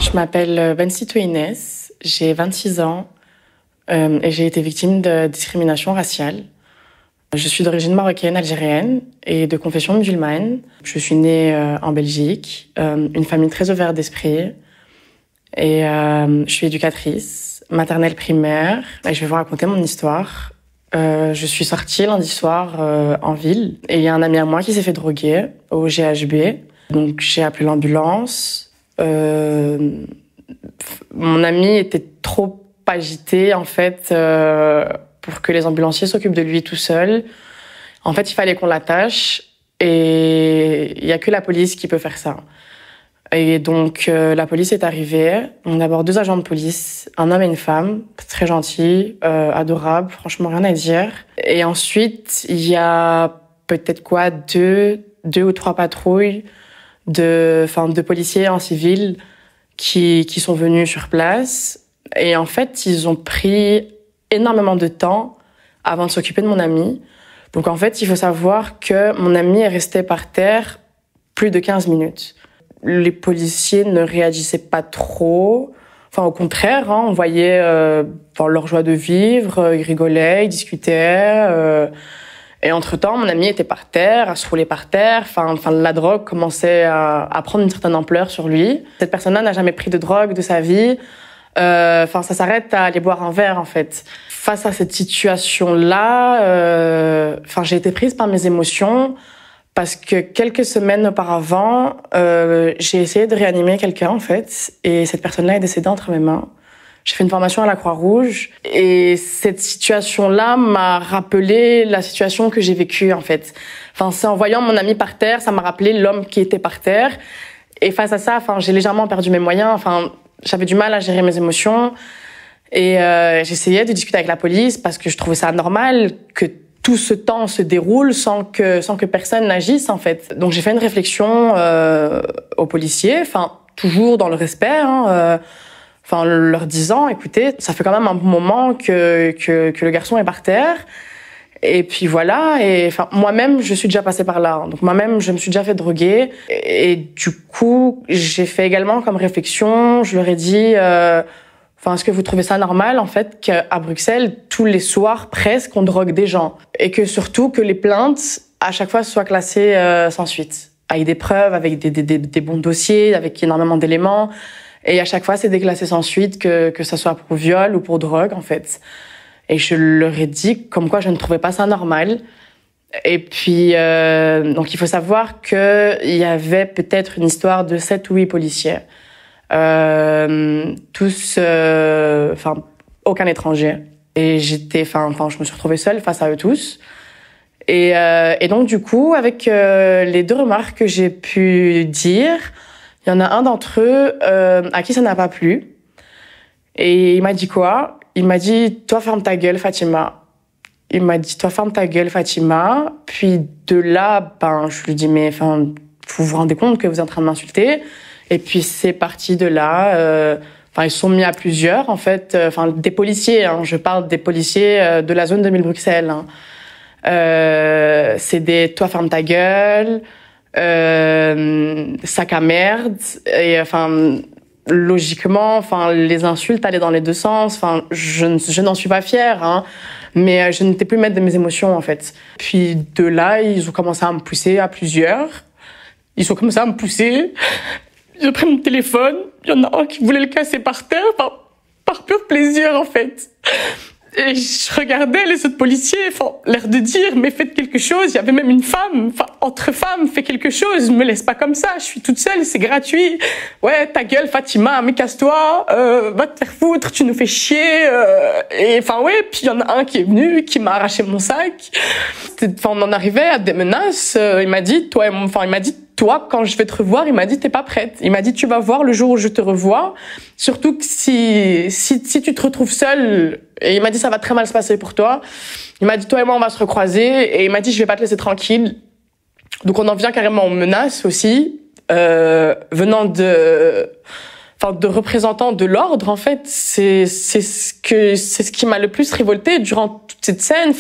Je m'appelle Bencito Inès, j'ai 26 ans et j'ai été victime de discrimination raciale. Je suis d'origine marocaine, algérienne et de confession musulmane. Je suis née en Belgique, une famille très ouverte d'esprit et je suis éducatrice, maternelle primaire et je vais vous raconter mon histoire. Je suis sortie lundi soir en ville et il y a un ami à moi qui s'est fait droguer au GHB. Donc j'ai appelé l'ambulance. Mon ami était trop agité en fait pour que les ambulanciers s'occupent de lui tout seul. En fait, il fallait qu'on l'attache et il y a que la police qui peut faire ça. Et donc la police est arrivée. On a d'abord 2 agents de police, un homme et une femme, très gentils, adorables, franchement rien à dire. Et ensuite il y a peut-être deux ou 3 patrouilles de policiers en civil qui sont venus sur place. Et en fait, ils ont pris énormément de temps avant de s'occuper de mon ami. Donc en fait, il faut savoir que mon ami est resté par terre plus de 15 minutes. Les policiers ne réagissaient pas trop. Enfin, au contraire, on voyait leur joie de vivre, ils rigolaient, ils discutaient. Et entre-temps, mon ami était par terre, à se rouler par terre. Enfin, la drogue commençait à prendre une certaine ampleur sur lui. Cette personne-là n'a jamais pris de drogue de sa vie. Ça s'arrête à aller boire un verre, en fait. Face à cette situation-là, j'ai été prise par mes émotions parce que quelques semaines auparavant, j'ai essayé de réanimer quelqu'un, en fait, et cette personne-là est décédée entre mes mains. J'ai fait une formation à la Croix-Rouge et cette situation-là m'a rappelé la situation que j'ai vécue, en fait. C'est en voyant mon ami par terre, ça m'a rappelé l'homme qui était par terre. Et face à ça, j'ai légèrement perdu mes moyens. J'avais du mal à gérer mes émotions et j'essayais de discuter avec la police parce que je trouvais ça anormal que tout ce temps se déroule sans que personne n'agisse, en fait. Donc j'ai fait une réflexion aux policiers, toujours dans le respect, leur disant, écoutez, ça fait quand même un bon moment que le garçon est par terre. Et puis voilà, et moi-même, je suis déjà passée par là. Donc moi-même, je me suis déjà fait droguer. Et du coup, j'ai fait également comme réflexion, je leur ai dit, est-ce que vous trouvez ça normal, en fait, qu'à Bruxelles, tous les soirs, presque, on drogue des gens? Et que surtout, que les plaintes, à chaque fois, soient classées sans suite. Avec des preuves, avec des bons dossiers, avec énormément d'éléments. Et à chaque fois, c'est déclassé sans suite, que ça soit pour viol ou pour drogue, en fait. Et je leur ai dit comme quoi je ne trouvais pas ça normal. Et puis, donc il faut savoir qu'il y avait peut-être une histoire de 7 ou 8 policiers. Tous, aucun étranger. Et je me suis retrouvée seule face à eux tous. Et donc du coup, avec les 2 remarques que j'ai pu dire, il y en a un d'entre eux à qui ça n'a pas plu. Et il m'a dit quoi? Il m'a dit, toi, ferme ta gueule, Fatima. Il m'a dit, toi, ferme ta gueule, Fatima. Puis de là, je lui dis, mais vous vous rendez compte que vous êtes en train de m'insulter? Et puis c'est parti de là. Ils se sont mis à plusieurs, en fait. Des policiers, je parle des policiers de la zone de Bruxelles. C'est des, toi, ferme ta gueule, sac à merde. Et logiquement, les insultes allaient dans les 2 sens. Je n'en suis pas fière, mais je n'étais plus maître de mes émotions, en fait. Puis de là, ils ont commencé à me pousser à plusieurs. Ils ont commencé à me pousser. J'ai pris mon téléphone. Il y en a un qui voulait le casser par terre, par pur plaisir, en fait. Et je regardais les autres policiers, l'air de dire, mais faites quelque chose. Il y avait même une femme, entre femmes, fais quelque chose, me laisse pas comme ça, je suis toute seule, c'est gratuit. Ouais, ta gueule, Fatima, mais casse-toi, va te faire foutre, tu nous fais chier. Et puis il y en a un qui est venu, qui m'a arraché mon sac. On en arrivait à des menaces. Il m'a dit, toi, quand je vais te revoir, il m'a dit, t'es pas prête. Il m'a dit, tu vas voir le jour où je te revois. Surtout que si tu te retrouves seule, et il m'a dit, ça va très mal se passer pour toi. Il m'a dit, toi et moi, on va se recroiser. Et il m'a dit, je vais pas te laisser tranquille. Donc on en vient carrément aux menaces aussi, venant de représentants de l'ordre, en fait. C'est ce qui m'a le plus révoltée durant toute cette scène.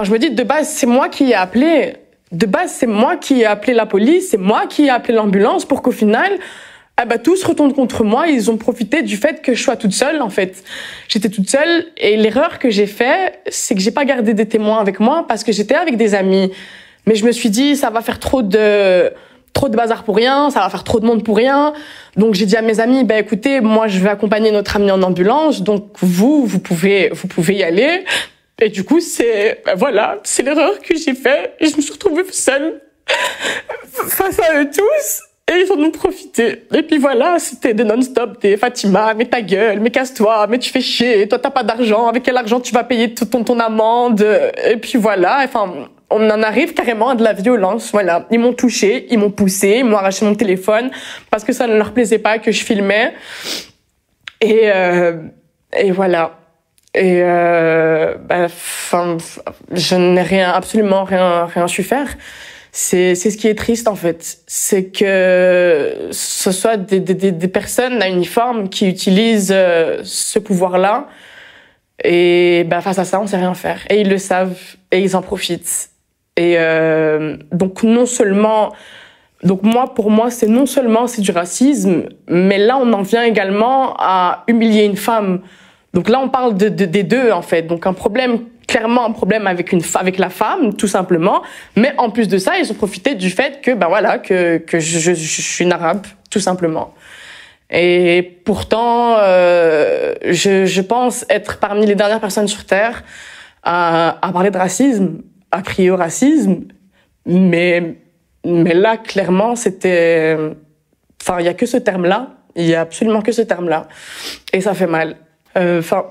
Je me dis, de base, c'est moi qui ai appelé. De base, c'est moi qui ai appelé la police, c'est moi qui ai appelé l'ambulance pour qu'au final, ah bah tout se retourne contre moi. Ils ont profité du fait que je sois toute seule, en fait. J'étais toute seule et l'erreur que j'ai fait, c'est que j'ai pas gardé des témoins avec moi parce que j'étais avec des amis. Mais je me suis dit, ça va faire trop de bazar pour rien, ça va faire trop de monde pour rien. Donc j'ai dit à mes amis, bah écoutez, moi je vais accompagner notre ami en ambulance, donc vous pouvez y aller. Et du coup, voilà, c'est l'erreur que j'ai fait et je me suis retrouvée seule face à eux tous. Et ils en ont profité. Et puis voilà, c'était de non-stop, des Fatima, mais ta gueule, mais casse-toi, mais tu fais chier, toi t'as pas d'argent, avec quel argent tu vas payer ton amende? Et puis voilà, enfin, on en arrive carrément à de la violence, voilà. Ils m'ont touchée, ils m'ont poussée, ils m'ont arraché mon téléphone, parce que ça ne leur plaisait pas que je filmais. Et voilà. Et je n'ai absolument rien su faire. C'est ce qui est triste en fait, c'est que ce soit des personnes à uniforme qui utilisent ce pouvoir-là et face à ça on sait rien faire et ils le savent et ils en profitent et donc pour moi c'est non seulement c'est du racisme, mais là on en vient également à humilier une femme. Donc là on parle des deux en fait, donc clairement un problème avec la femme, tout simplement. Mais en plus de ça, ils ont profité du fait que, que je suis une arabe, tout simplement. Et pourtant, je pense être parmi les dernières personnes sur Terre à parler de racisme, à crier au racisme. Mais là, clairement, il y a que ce terme-là. Il y a absolument que ce terme-là. Et ça fait mal.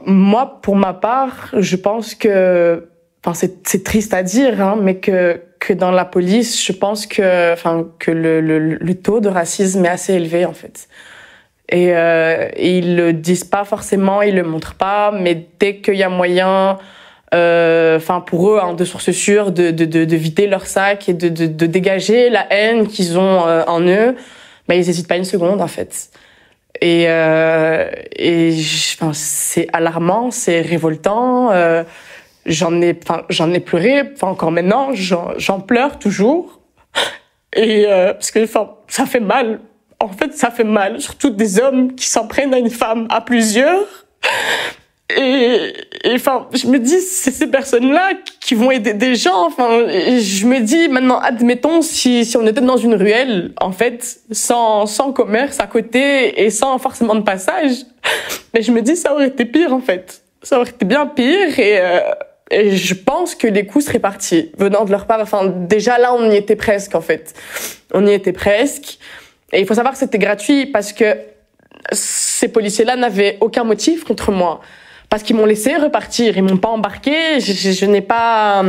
Moi, pour ma part, je pense que, c'est triste à dire, hein, mais que dans la police, je pense que le taux de racisme est assez élevé, en fait. Et ils le disent pas forcément, ils le montrent pas, mais dès qu'il y a moyen, pour eux, hein, de source sûre, de vider leur sac et de dégager la haine qu'ils ont en eux, ils hésitent pas une seconde, en fait. Et c'est alarmant, c'est révoltant. J'en ai pleuré. Encore maintenant, j'en pleure toujours. Et parce que ça fait mal. En fait, ça fait mal, surtout des hommes qui s'en prennent à une femme à plusieurs. Et je me dis, c'est ces personnes-là qui vont aider des gens. Je me dis, maintenant, admettons, si on était dans une ruelle, en fait, sans commerce à côté et sans forcément de passage, mais je me dis, ça aurait été pire, en fait. Ça aurait été bien pire et je pense que les coups seraient partis venant de leur part. Déjà là, on y était presque, en fait. On y était presque. Et il faut savoir que c'était gratuit parce que ces policiers-là n'avaient aucun motif contre moi. Parce qu'ils m'ont laissé repartir, ils m'ont pas embarqué, je n'ai pas...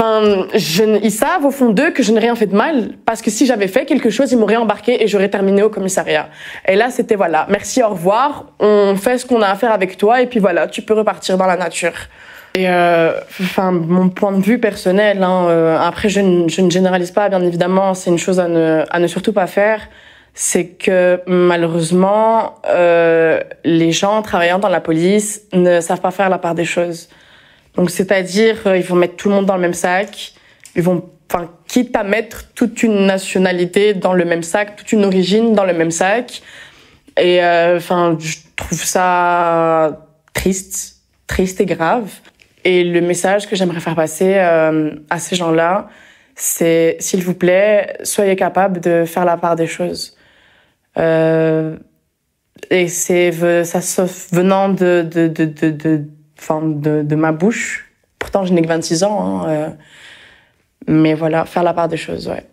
ils savent au fond d'eux que je n'ai rien fait de mal. Parce que si j'avais fait quelque chose, ils m'auraient embarqué et j'aurais terminé au commissariat. Et là, c'était voilà, merci, au revoir, on fait ce qu'on a à faire avec toi et puis voilà, tu peux repartir dans la nature. Et mon point de vue personnel, hein, après je ne généralise pas, bien évidemment, c'est une chose à ne surtout pas faire. C'est que malheureusement, les gens travaillant dans la police ne savent pas faire la part des choses. Donc, c'est-à-dire, ils vont mettre tout le monde dans le même sac. Ils vont, quitte à mettre toute une nationalité dans le même sac, toute une origine dans le même sac. Et je trouve ça triste et grave. Et le message que j'aimerais faire passer à ces gens-là, c'est, s'il vous plaît, soyez capables de faire la part des choses. Et ça venant de ma bouche. Pourtant, je n'ai que 26 ans, hein, mais voilà, faire la part des choses, ouais.